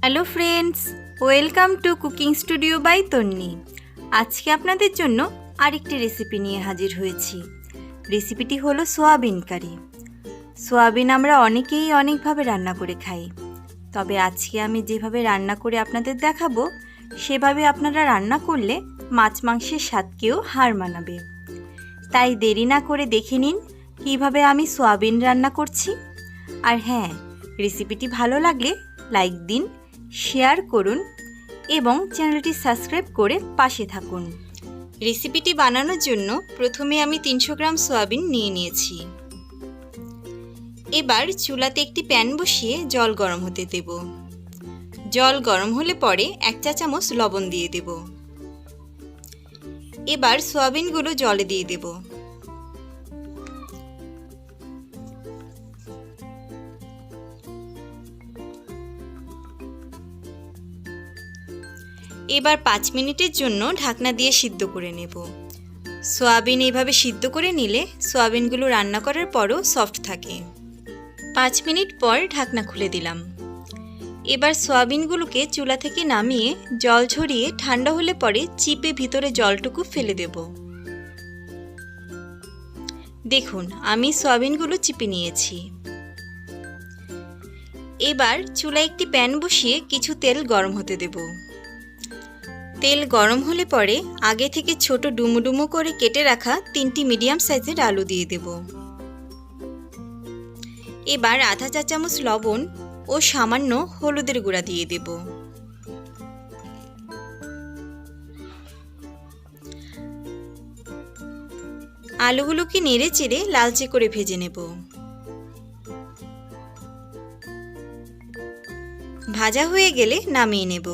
Hello friends, welcome to cooking studio by Tonni. আজকে আপনাদের জন্য আরেকটি রেসিপি নিয়ে হাজির হয়েছি। রেসিপিটি হলো সোয়াবিন কারি। সোয়াবিন আমরা অনেকেই অনেকভাবে রান্না করে খাই, তবে আজকে আমি যেভাবে রান্না করে আপনাদের দেখাবো সেভাবে আপনারা রান্না করলে মাছ মাংসের স্বাদকেও হার মানাবে। তাই দেরি না করে দেখে নিন কীভাবে আমি সোয়াবিন রান্না করছি। আর হ্যাঁ, রেসিপিটি ভালো লাগলে লাইক দিন, শেয়ার করুন এবং চ্যানেলটি সাবস্ক্রাইব করে পাশে থাকুন। রেসিপিটি বানানোর জন্য প্রথমে আমি 300 গ্রাম সয়াবিন নিয়ে নিয়েছি। এবার চুলাতে একটি প্যান বসিয়ে জল গরম হতে দেব। জল গরম হলে পরে 1 চা চামচ লবণ দিয়ে দেব। এবার সয়াবিনগুলো জলে দিয়ে দেব। এবার 5 মিনিটের জন্য ঢাকনা দিয়ে সিদ্ধ করে নেব। সয়াবিন এইভাবে সিদ্ধ করে নিলে সয়াবিনগুলো রান্না করার পরও সফট থাকে। 5 মিনিট পর ঢাকনা খুলে দিলাম। এবার সয়াবিনগুলোকে চুলা থেকে নামিয়ে জল ঝরিয়ে ঠান্ডা হলে পরে চিপে ভিতরে জলটুকু ফেলে দেব। দেখুন, আমি সয়াবিনগুলো চিপে নিয়েছি। এবার চুলায় একটি প্যান বসিয়ে কিছু তেল গরম হতে দেব। তেল গরম হলে পরে আগে থেকে ছোট ডুমো ডুমো করে কেটে রাখা 3টি মিডিয়াম সাইজের আলু দিয়ে দেব। এবার আধা চা চামচ লবণ ও সামান্য হলুদের গুঁড়া দিয়ে দেব। আলুগুলোকে নেড়ে চেড়ে লালচে করে ভেজে নেব। ভাজা হয়ে গেলে নামিয়ে নেব।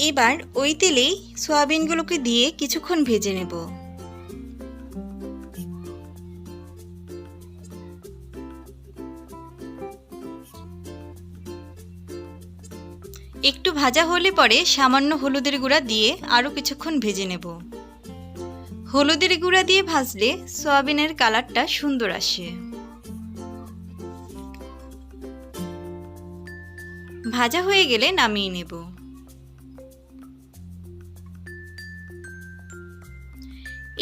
এবার ওই তেলেই সয়াবিনগুলোকে দিয়ে কিছুক্ষণ ভেজে নেব। একটু ভাজা হলে পরে সামান্য হলুদের গুঁড়া দিয়ে আরও কিছুক্ষণ ভেজে নেব। হলুদের গুঁড়া দিয়ে ভাজলে সয়াবিনের কালারটা সুন্দর আসে। ভাজা হয়ে গেলে নামিয়ে নেব।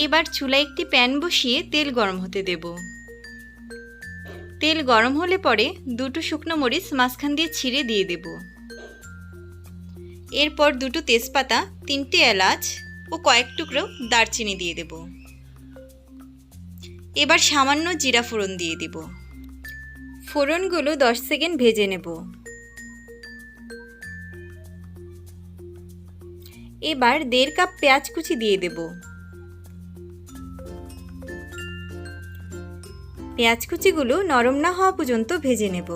এবার চুলায় একটি প্যান বসিয়ে তেল গরম হতে দেব। তেল গরম হলে পরে 2টো শুকনো মরিচ মাঝখান দিয়ে ছিঁড়ে দিয়ে দেব। এরপর 2টো তেজপাতা, 3টে এলাচ ও কয়েক টুকরো দারচিনি দিয়ে দেব। এবার সামান্য জিরা ফোড়ন দিয়ে দেব। ফোড়নগুলো 10 সেকেন্ড ভেজে নেব। এবার 1.5 কাপ পেঁয়াজ কুচি দিয়ে দেব। পেঁয়াজ কুচিগুলো নরম না হওয়া পর্যন্ত ভেজে নেব।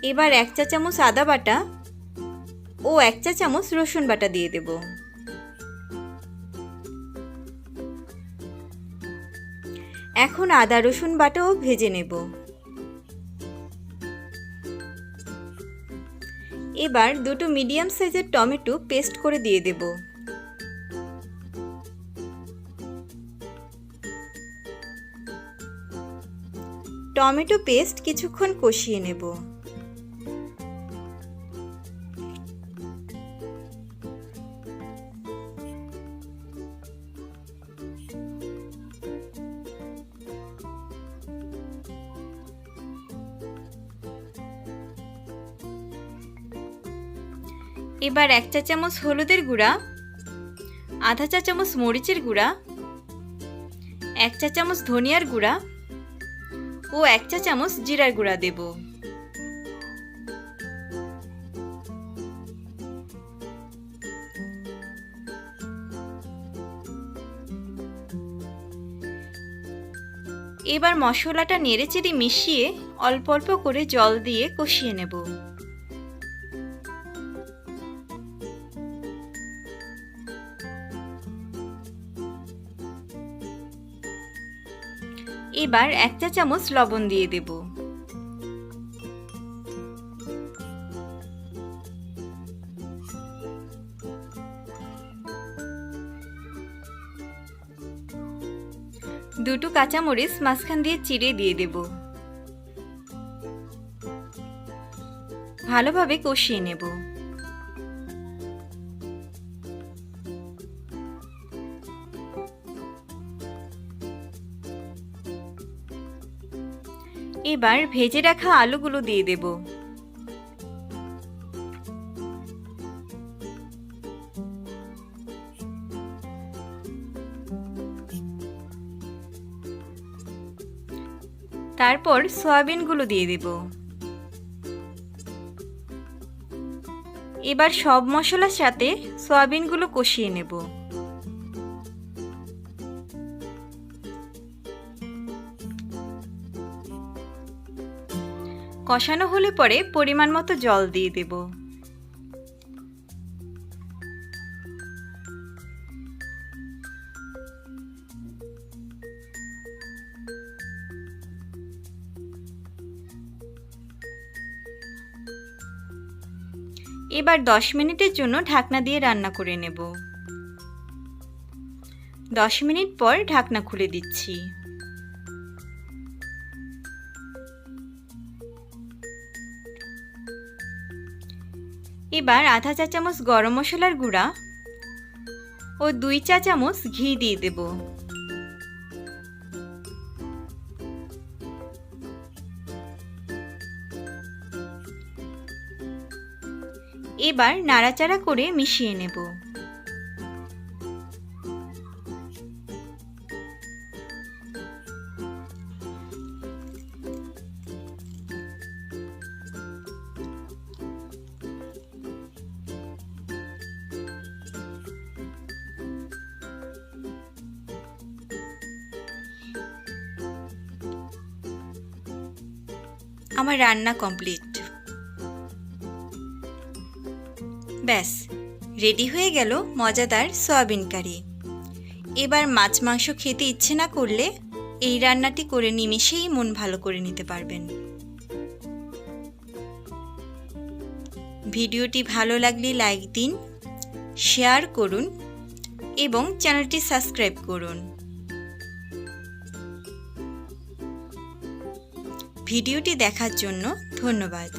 এবার 1 চা চামচ আদা বাটা ও 1 চা চামচ রসুন বাটা দিয়ে দেব। এখন আদা রসুন বাটাও ভেজে নেব। এবার 2টো মিডিয়াম সাইজের টমেটো পেস্ট করে দিয়ে দেব। টমেটো পেস্ট কিছুক্ষণ কষিয়ে নেব। এবার 1 চা চামচ হলুদের গুঁড়া, আধা চা চামচ মরিচের গুঁড়া, 1 চা চামচ ধনিয়ার গুঁড়া ও 1 চা চামচ জিরার গুঁড়া দেব। এবার মশলাটা নেড়েচেড়ে মিশিয়ে অল্প অল্প করে জল দিয়ে কষিয়ে নেব। এবার 1 চা চামচ লবণ দিয়ে দেব। দুটো কাঁচামরিচ মাঝখান দিয়ে চিড়ে দিয়ে দেব। ভালোভাবে কষিয়ে নেব। এবার ভেজে রাখা আলুগুলো দিয়ে দেব। তারপর সয়াবিনগুলো দিয়ে দেব। এবার সব মশলার সাথে সয়াবিনগুলো কষিয়ে নেব। কষানো হলে পরে পরিমাণ মতো জল দিয়ে দেব। এবার 10 মিনিটের জন্য ঢাকনা দিয়ে রান্না করে নেব। 10 মিনিট পর ঢাকনা খুলে দিচ্ছি। এবার আধা চা চামচ গরম মশলার গুঁড়া ও 2 চা চামচ ঘি দিয়ে দেব। এবার নাড়াচাড়া করে মিশিয়ে নেব। আমার রান্না কমপ্লিট। ব্যাস রেডি হয়ে গেল মজাদার সয়াবিন কারি। এবার মাছ মাংস খেতে ইচ্ছে না করলে এই রান্নাটি করে নিমেষেই মন ভালো করে নিতে পারবেন। ভিডিওটি ভালো লাগলে লাইক দিন, শেয়ার করুন এবং চ্যানেলটি সাবস্ক্রাইব করুন। ভিডিওটি দেখার জন্য ধন্যবাদ।